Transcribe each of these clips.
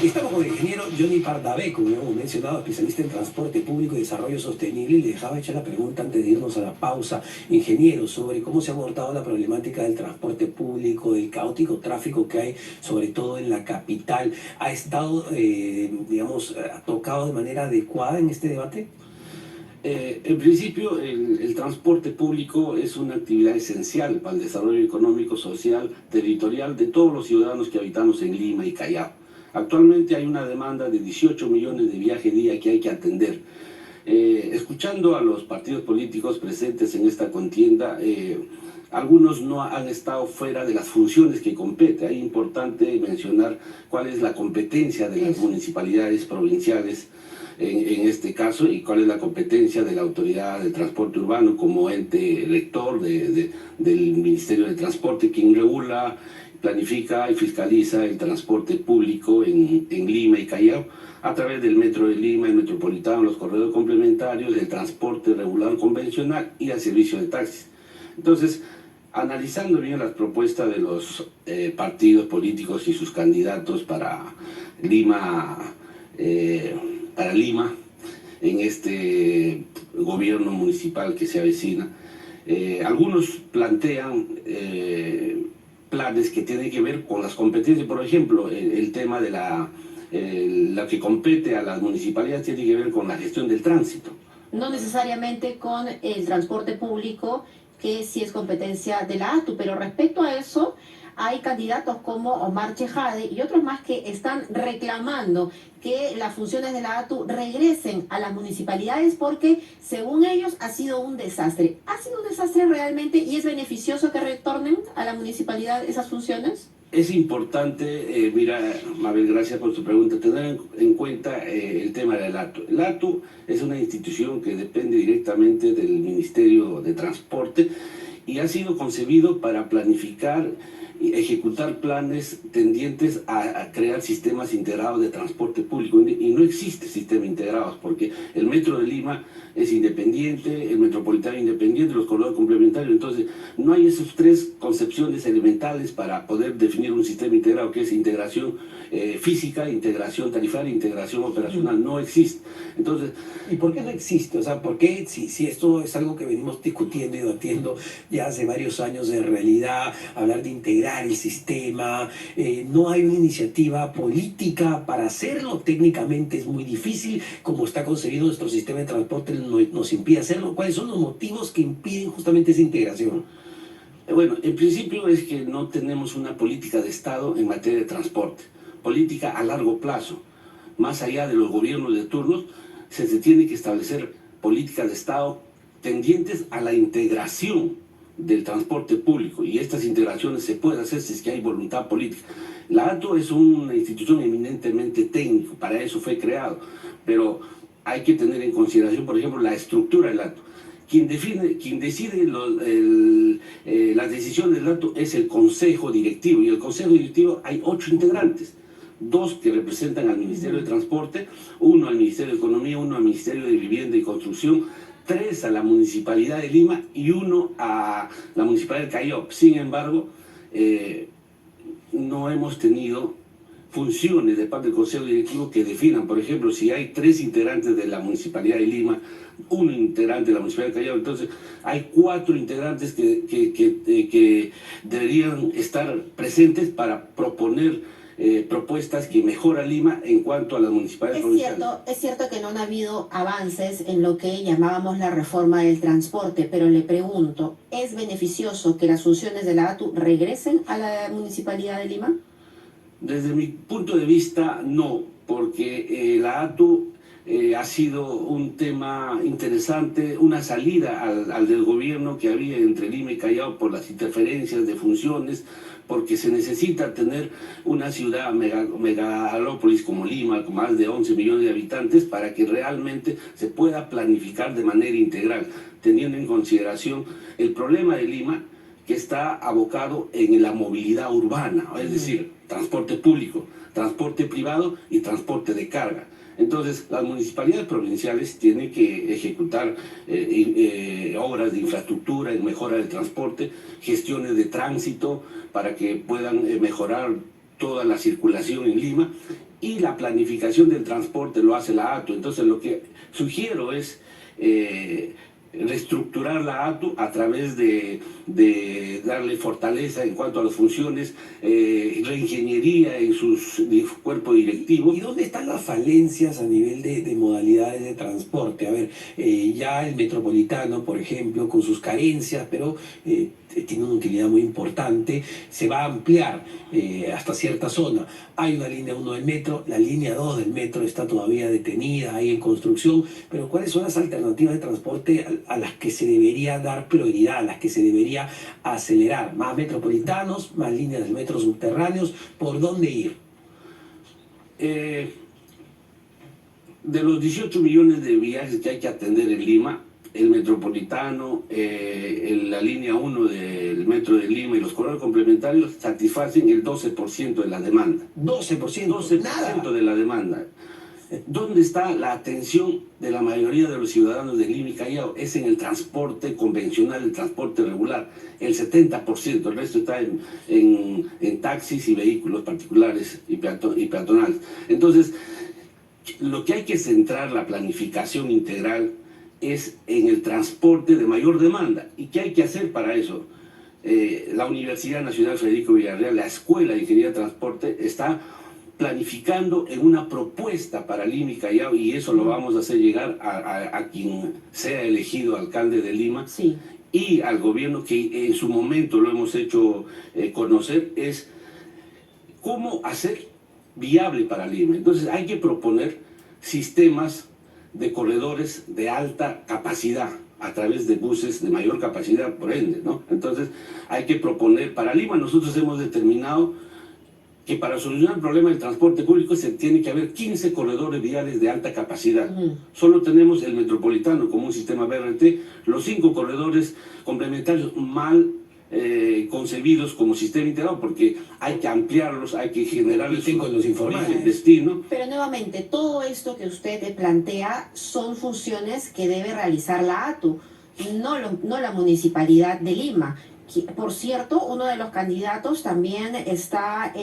Estamos con el ingeniero Johnny Pardavé, como hemos mencionado, especialista en transporte público y desarrollo sostenible, y le dejaba hecha la pregunta antes de irnos a la pausa, ingeniero, sobre cómo se ha abordado la problemática del transporte público, del caótico tráfico que hay, sobre todo en la capital. ¿Ha estado, digamos, tocado de manera adecuada en este debate? En principio, el transporte público es una actividad esencial para el desarrollo económico, social, territorial de todos los ciudadanos que habitamos en Lima y Callao. Actualmente hay una demanda de 18 millones de viajes día que hay que atender. Escuchando a los partidos políticos presentes en esta contienda, algunos no han estado fuera de las funciones que compete. Es importante mencionar cuál es la competencia de las municipalidades provinciales en este caso y cuál es la competencia de la Autoridad de Transporte Urbano como ente rector del Ministerio de Transporte, quien regula, planifica y fiscaliza el transporte público en Lima y Callao a través del Metro de Lima, el Metropolitano, los corredores complementarios, el transporte regular convencional y el servicio de taxis. Entonces, analizando bien las propuestas de los partidos políticos y sus candidatos para Lima, en este gobierno municipal que se avecina, algunos plantean planes que tienen que ver con las competencias. Por ejemplo, el tema de la que compete a las municipalidades tiene que ver con la gestión del tránsito. No necesariamente con el transporte público, que sí es competencia de la ATU, pero respecto a eso, hay candidatos como Omar Chejade y otros más que están reclamando que las funciones de la ATU regresen a las municipalidades porque, según ellos, ha sido un desastre. ¿Ha sido un desastre realmente y es beneficioso que retornen a la municipalidad esas funciones? Es importante, mira, Mabel, gracias por tu pregunta, tener en cuenta el tema del ATU. El ATU es una institución que depende directamente del Ministerio de Transporte y ha sido concebido para planificar y ejecutar planes tendientes a crear sistemas integrados de transporte público. Y no existe sistema integrado porque el Metro de Lima es independiente, el Metropolitano independiente, los corredores complementarios. Entonces, no hay esas tres concepciones elementales para poder definir un sistema integrado, que es integración física, integración tarifaria, integración operacional. No existe. Entonces, ¿y por qué no existe? O sea, ¿por qué si esto es algo que venimos discutiendo y debatiendo ya hace varios años, en realidad hablar de integrar el sistema, no hay una iniciativa política para hacerlo? Técnicamente es muy difícil, como está concebido nuestro sistema de transporte nos impide hacerlo. ¿Cuáles son los motivos que impiden justamente esa integración? Bueno, en principio es que no tenemos una política de Estado en materia de transporte, política a largo plazo. Más allá de los gobiernos de turnos, se tiene que establecer políticas de Estado tendientes a la integración del transporte público, y estas integraciones se pueden hacer si es que hay voluntad política. La ATU es una institución eminentemente técnica, para eso fue creado, pero hay que tener en consideración, por ejemplo, la estructura del ATU. Quien decide las decisiones del ATU es el Consejo Directivo, y el Consejo Directivo hay 8 integrantes. 2 que representan al Ministerio de Transporte, 1 al Ministerio de Economía, 1 al Ministerio de Vivienda y Construcción, 3 a la Municipalidad de Lima y 1 a la Municipalidad de Callao. Sin embargo, no hemos tenido funciones de parte del Consejo Directivo que definan, por ejemplo, si hay 3 integrantes de la Municipalidad de Lima, 1 integrante de la Municipalidad de Callao, entonces hay 4 integrantes que deberían estar presentes para proponer propuestas que mejoran Lima en cuanto a las municipalidades provinciales. Es cierto que no han habido avances en lo que llamábamos la reforma del transporte, pero le pregunto, ¿es beneficioso que las funciones de la ATU regresen a la Municipalidad de Lima? Desde mi punto de vista, no, porque la ATU ha sido un tema interesante, una salida al del gobierno que había entre Lima y Callao por las interferencias de funciones, porque se necesita tener una ciudad megalópolis como Lima, con más de 11 millones de habitantes, para que realmente se pueda planificar de manera integral, teniendo en consideración el problema de Lima, que está abocado en la movilidad urbana, es decir, transporte público, transporte privado y transporte de carga. Entonces, las municipalidades provinciales tienen que ejecutar obras de infraestructura en mejora del transporte, gestiones de tránsito para que puedan mejorar toda la circulación en Lima, y la planificación del transporte lo hace la ATU. Entonces lo que sugiero es reestructurar la ATU a través de darle fortaleza en cuanto a las funciones, reingeniería en sus cuerpo directivo. ¿Y dónde están las falencias a nivel de modalidades de transporte? A ver, ya el metropolitano, por ejemplo, con sus carencias, pero tiene una utilidad muy importante, se va a ampliar hasta cierta zona. Hay una línea 1 del metro, la línea 2 del metro está todavía detenida, ahí en construcción, pero ¿cuáles son las alternativas de transporte a las que se debería dar prioridad, a las que se debería acelerar? Más metropolitanos, más líneas del metro subterráneos, ¿por dónde ir? De los 18 millones de viajes que hay que atender en Lima, el metropolitano, la línea 1 del metro de Lima y los corredores complementarios satisfacen el 12% de la demanda. 12%, 12% nada. de la demanda. ¿Dónde está la atención de la mayoría de los ciudadanos de Lima y Callao? Es en el transporte convencional, el transporte regular, el 70%, el resto está en taxis y vehículos particulares y peatonales. Entonces, lo que hay que centrar la planificación integral es en el transporte de mayor demanda. ¿Y qué hay que hacer para eso? La Universidad Nacional Federico Villarreal, la Escuela de Ingeniería de Transporte, está planificando en una propuesta para Lima y Callao, y eso lo vamos a hacer llegar a quien sea elegido alcalde de Lima, Sí. Y al gobierno, que en su momento lo hemos hecho conocer, es cómo hacer viable para Lima. Entonces hay que proponer sistemas de corredores de alta capacidad a través de buses de mayor capacidad, por ende, ¿no? Entonces hay que proponer, para Lima nosotros hemos determinado que para solucionar el problema del transporte público se tiene que haber 15 corredores viales de alta capacidad. Solo tenemos el metropolitano como un sistema BRT, los 5 corredores complementarios mal concebidos como sistema integrado, porque hay que ampliarlos, hay que generarles los destino. Pero nuevamente, todo esto que usted plantea son funciones que debe realizar la ATU, no la Municipalidad de Lima. Por cierto, uno de los candidatos también está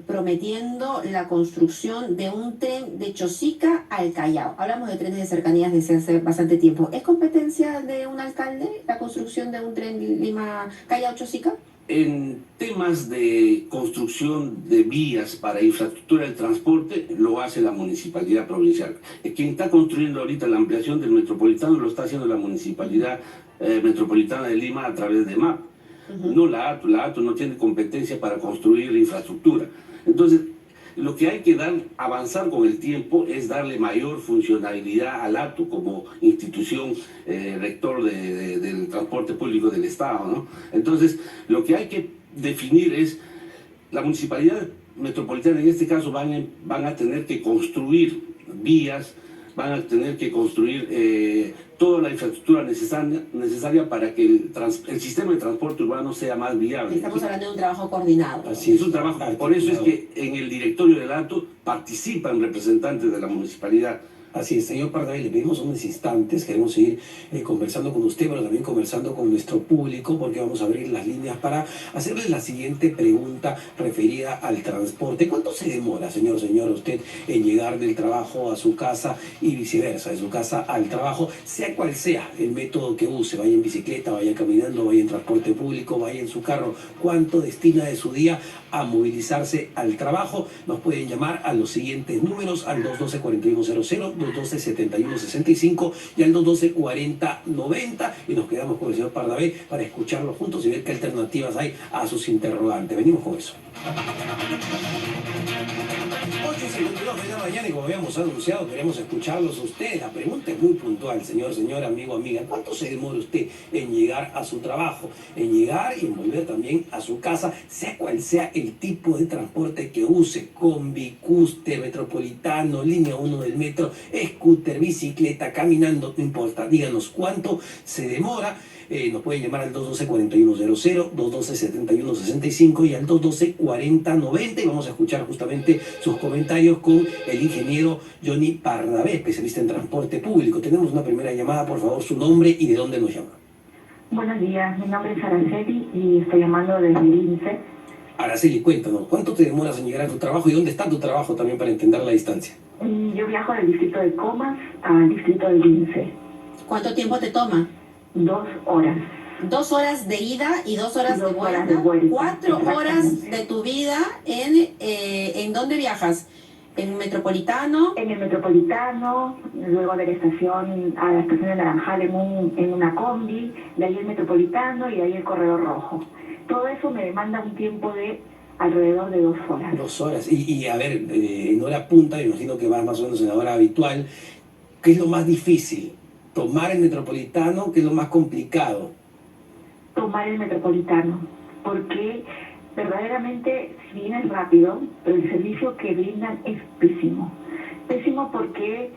prometiendo la construcción de un tren de Chosica al Callao. Hablamos de trenes de cercanías desde hace bastante tiempo. ¿Es competencia de un alcalde la construcción de un tren Lima-Callao-Chosica? En temas de construcción de vías para infraestructura del transporte, lo hace la Municipalidad Provincial. Quien está construyendo ahorita la ampliación del metropolitano lo está haciendo la Municipalidad Metropolitana de Lima a través de MAP. No la ATU. La ATU no tiene competencia para construir infraestructura. Entonces, lo que hay que avanzar con el tiempo es darle mayor funcionalidad al ATU como institución rector del transporte público del Estado, ¿no? Entonces, lo que hay que definir es, la Municipalidad Metropolitana en este caso van a tener que construir vías, van a tener que construir toda la infraestructura necesaria para que el sistema de transporte urbano sea más viable. Estamos hablando de un trabajo coordinado. Así es un trabajo. Por eso es que en el directorio del ATU participan representantes de la municipalidad. Así es, señor Pardavé, le pedimos unos instantes, queremos seguir conversando con usted, pero también conversando con nuestro público, porque vamos a abrir las líneas para hacerle la siguiente pregunta referida al transporte. ¿Cuánto se demora, señor, usted en llegar del trabajo a su casa y viceversa, de su casa al trabajo, sea cual sea el método que use, vaya en bicicleta, vaya caminando, vaya en transporte público, vaya en su carro? ¿Cuánto destina de su día a movilizarse al trabajo? Nos pueden llamar a los siguientes números, al 212-4100, 212-7165 y al 212-4090, y nos quedamos con el señor Pardavé para escucharlo juntos y ver qué alternativas hay a sus interrogantes. Venimos con eso. 8:52 de la mañana, y como habíamos anunciado, queremos escucharlos a ustedes. La pregunta es muy puntual, señor, amigo, amiga. ¿Cuánto se demora usted en llegar a su trabajo, en llegar y en volver también a su casa, sea cual sea el tipo de transporte que use? Combi, cúster, metropolitano, línea 1 del metro, scooter, bicicleta, caminando, no importa. Díganos cuánto se demora. Nos pueden llamar al 212-4100, 212-7165 y al 212-4090, y vamos a escuchar justamente sus comentarios con el ingeniero Johnny Pardavé, especialista en transporte público. Tenemos una primera llamada, por favor, su nombre y de dónde nos llama. Buenos días, mi nombre es Araceli y estoy llamando desde el INSE. Araceli, cuéntanos, ¿cuánto te demoras en llegar a tu trabajo y dónde está tu trabajo también para entender la distancia? Yo viajo del distrito de Comas al distrito del Lince. ¿Cuánto tiempo te toma? 2 horas. 2 horas de ida y 2 horas de 2 horas vuelta. de vuelta. 4 horas Exactamente. de tu vida ¿en dónde viajas? ¿En Metropolitano? En el Metropolitano, luego de la estación a la estación de Naranjal en una combi, de ahí el Metropolitano y de ahí el Corredor Rojo. Todo eso me demanda un tiempo de alrededor de 2 horas. 2 horas. Y a ver, en hora punta, me imagino que vas más o menos en la hora habitual. ¿Qué es lo más difícil? ¿Tomar el Metropolitano? ¿Qué es lo más complicado? Tomar el Metropolitano, porque verdaderamente, si bien es rápido, pero el servicio que brindan es pésimo. Pésimo porque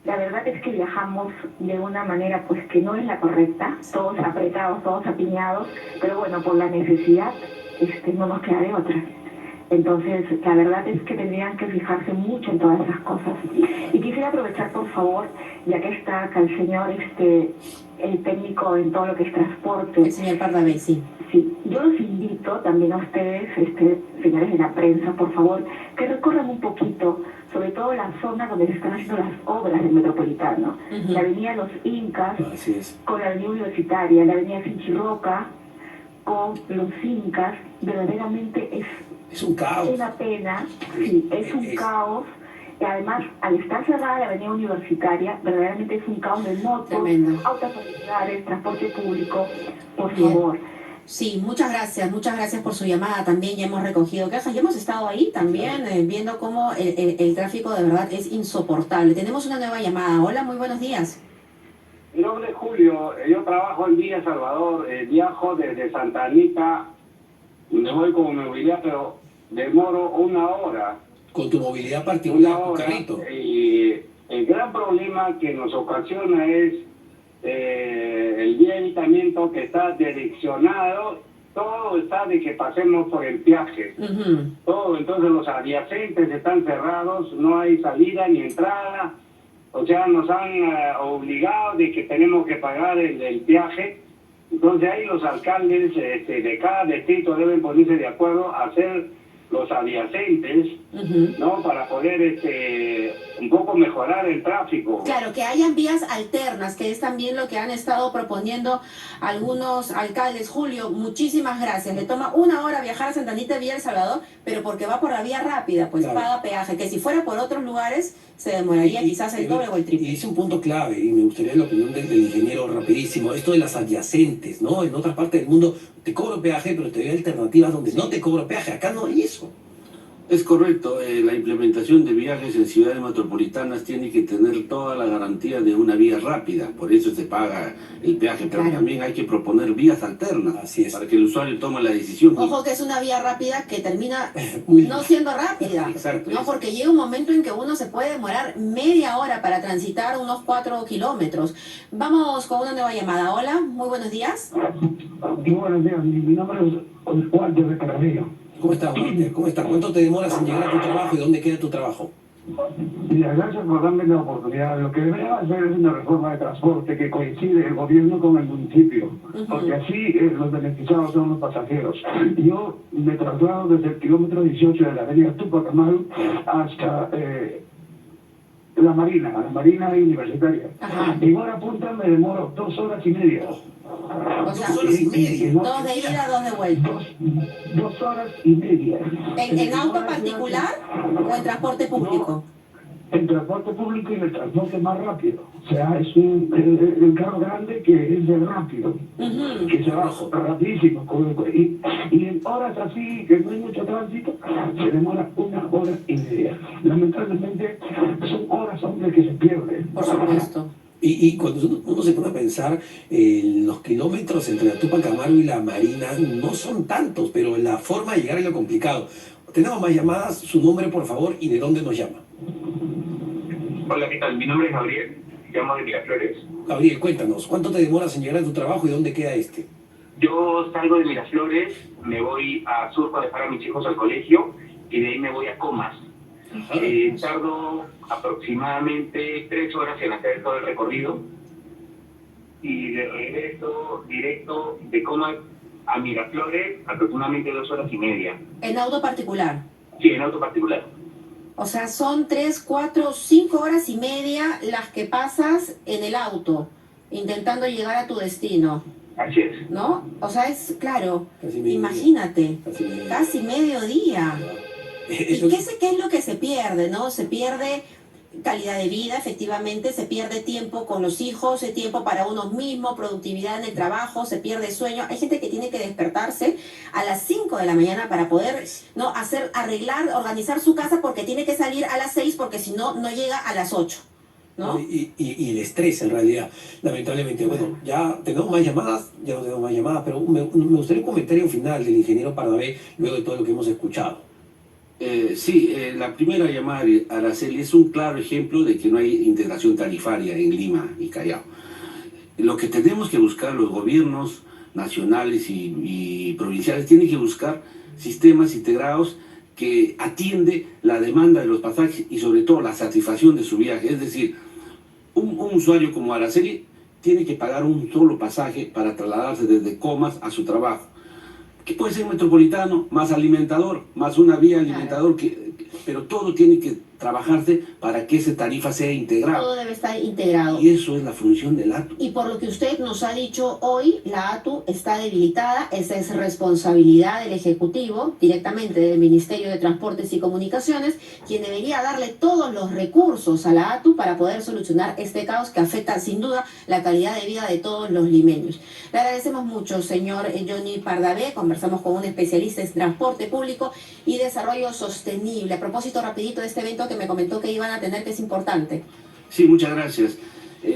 la verdad es que viajamos de una manera pues que no es la correcta, todos apretados, todos apiñados, pero bueno, por la necesidad no nos queda de otra. Entonces, la verdad es que tendrían que fijarse mucho en todas esas cosas. Y quisiera aprovechar, por favor, ya que está acá el señor, el técnico en todo lo que es transporte. El señor Pardavé, sí. Sí, yo los invito también a ustedes, señores de la prensa, por favor, que recorran un poquito, sobre todo la zona donde se están haciendo las obras del Metropolitano. La avenida Los Incas, Así es. con la avenida Universitaria, la avenida Sinchirroca, con los Incas, verdaderamente Es un caos. una pena, sí, es un caos. Y además, al estar cerrada la avenida Universitaria, verdaderamente es un caos de motos, Tremendo. autos particulares, transporte público, por Bien. favor. Sí, muchas gracias por su llamada también, ya hemos recogido quejas y hemos estado ahí también viendo cómo el tráfico de verdad es insoportable. Tenemos una nueva llamada. Hola, muy buenos días. Mi nombre es Julio, yo trabajo en Villa Salvador, viajo desde Santa Anita, me voy como movilidad, pero demoro 1 hora. Con tu movilidad particular, 1 tu hora, carrito. y el gran problema que nos ocasiona es el vía evitamiento que está direccionado, todo está de que pasemos por el peaje. Todo, entonces los adyacentes están cerrados, no hay salida ni entrada, o sea, nos han obligado de que tenemos que pagar el peaje. Entonces ahí los alcaldes de cada distrito deben ponerse de acuerdo a hacer los adyacentes, ¿no? Para poder un poco mejorar el tráfico. Claro, que hayan vías alternas, que es también lo que han estado proponiendo algunos alcaldes. Julio, muchísimas gracias. Le toma 1 hora viajar a Santa Anita Villa El Salvador, pero porque va por la vía rápida, pues Claro. paga peaje, que si fuera por otros lugares se demoraría quizás el doble o el Y triple. dice un punto clave, y me gustaría la opinión del ingeniero rapidísimo, esto de las adyacentes, ¿no? En otras partes del mundo te cobro peaje, pero te doy alternativas donde no te cobro peaje. Acá no hay eso. Es correcto, la implementación de viajes en ciudades metropolitanas tiene que tener toda la garantía de una vía rápida, por eso se paga el peaje, pero Claro. también hay que proponer vías alternas Así es. para que el usuario tome la decisión. Ojo que es una vía rápida que termina Muy no siendo rápida, Exacto. ¿no? Porque llega un momento en que uno se puede demorar media hora para transitar unos 4 kilómetros. Vamos con una nueva llamada. Hola, muy buenos días. Muy buenos días, mi nombre es Walter de Carrillo. ¿Cómo estás, Walter? ¿Cómo estás? ¿Cuánto te demoras en llegar a tu trabajo y dónde queda tu trabajo? Mira, gracias por darme la oportunidad. Lo que debería hacer es una reforma de transporte que coincide el gobierno con el municipio, porque así los beneficiados son los pasajeros. Yo me traslado desde el kilómetro 18 de la avenida Tupac Amaru hasta la Marina Universitaria. Ajá. En hora punta me demoro 2 horas y media. O sea, 2 horas y media. 2 de ida, 2 de vuelta. 2 horas y media. ¿En auto particular o en transporte público? El transporte público y el transporte más rápido. O sea, es el carro grande que es de rápido, que se va rapidísimo. Y en horas así, que no hay mucho tránsito, se demora 1 hora y media. Lamentablemente, son horas, hombre, que se pierden. Por supuesto. Y cuando uno se pone a pensar, los kilómetros entre la Tupac Amaru y la Marina no son tantos, pero la forma de llegar es lo complicado. Tenemos más llamadas, su nombre por favor y de dónde nos llama. Hola, ¿qué tal? Mi nombre es Gabriel, llamo de Miraflores. Gabriel, cuéntanos, ¿cuánto te demoras en llegar a tu trabajo y dónde queda este? Yo salgo de Miraflores, me voy a Surco a dejar a mis hijos al colegio y de ahí me voy a Comas. Tardo aproximadamente 3 horas en hacer todo el recorrido y de regreso directo de Comas a Miraflores aproximadamente 2 horas y media. En auto particular. Sí, en auto particular. O sea, son 3, 4, 5 horas y media las que pasas en el auto, intentando llegar a tu destino, Así es. ¿no? O sea, es claro, Casi mediodía. imagínate, Casi casi mediodía. ¿Y Eso- qué es lo que se pierde, no? Se pierde calidad de vida, efectivamente, se pierde tiempo con los hijos, tiempo para uno mismo, productividad en el trabajo, se pierde sueño. Hay gente que tiene que despertarse a las 5 de la mañana para poder, ¿no?, arreglar, organizar su casa porque tiene que salir a las 6 porque si no, no llega a las 8, ¿no? Y el estrés, en realidad, lamentablemente. Bueno, ya tenemos más llamadas, pero me gustaría un comentario final del ingeniero Pardavé, luego de todo lo que hemos escuchado. La primera llamada, Araceli, es un claro ejemplo de que no hay integración tarifaria en Lima y Callao. Lo que tenemos que buscar los gobiernos nacionales y provinciales tienen que buscar sistemas integrados que atiende la demanda de los pasajes y sobre todo la satisfacción de su viaje. Es decir, un usuario como Araceli tiene que pagar un solo pasaje para trasladarse desde Comas a su trabajo, que puede ser metropolitano, más alimentador, más una vía alimentador, pero todo tiene que trabajarse para que esa tarifa sea integrada. Todo debe estar integrado. Y eso es la función del ATU. Y por lo que usted nos ha dicho hoy, la ATU está debilitada. Esa es responsabilidad del Ejecutivo, directamente del Ministerio de Transportes y Comunicaciones, quien debería darle todos los recursos a la ATU para poder solucionar este caos que afecta sin duda la calidad de vida de todos los limeños. Le agradecemos mucho, señor Johnny Pardavé. Conversamos con un especialista en transporte público y desarrollo sostenible. A propósito, rapidito, de este evento que me comentó que iban a tener, que es importante. Sí, muchas gracias.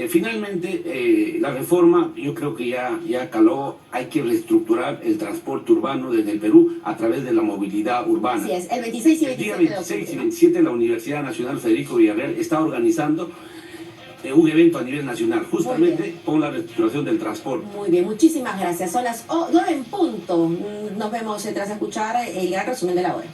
Finalmente, la reforma yo creo que ya caló. Hay que reestructurar el transporte urbano desde el Perú a través de la movilidad urbana. Así es, el 26 y El día 27 de 26 y octubre. 27 la Universidad Nacional Federico Villarreal está organizando un evento a nivel nacional, justamente con la reestructuración del transporte. Muy bien, muchísimas gracias. Son las 9 en punto. Nos vemos tras escuchar el gran resumen de la hora.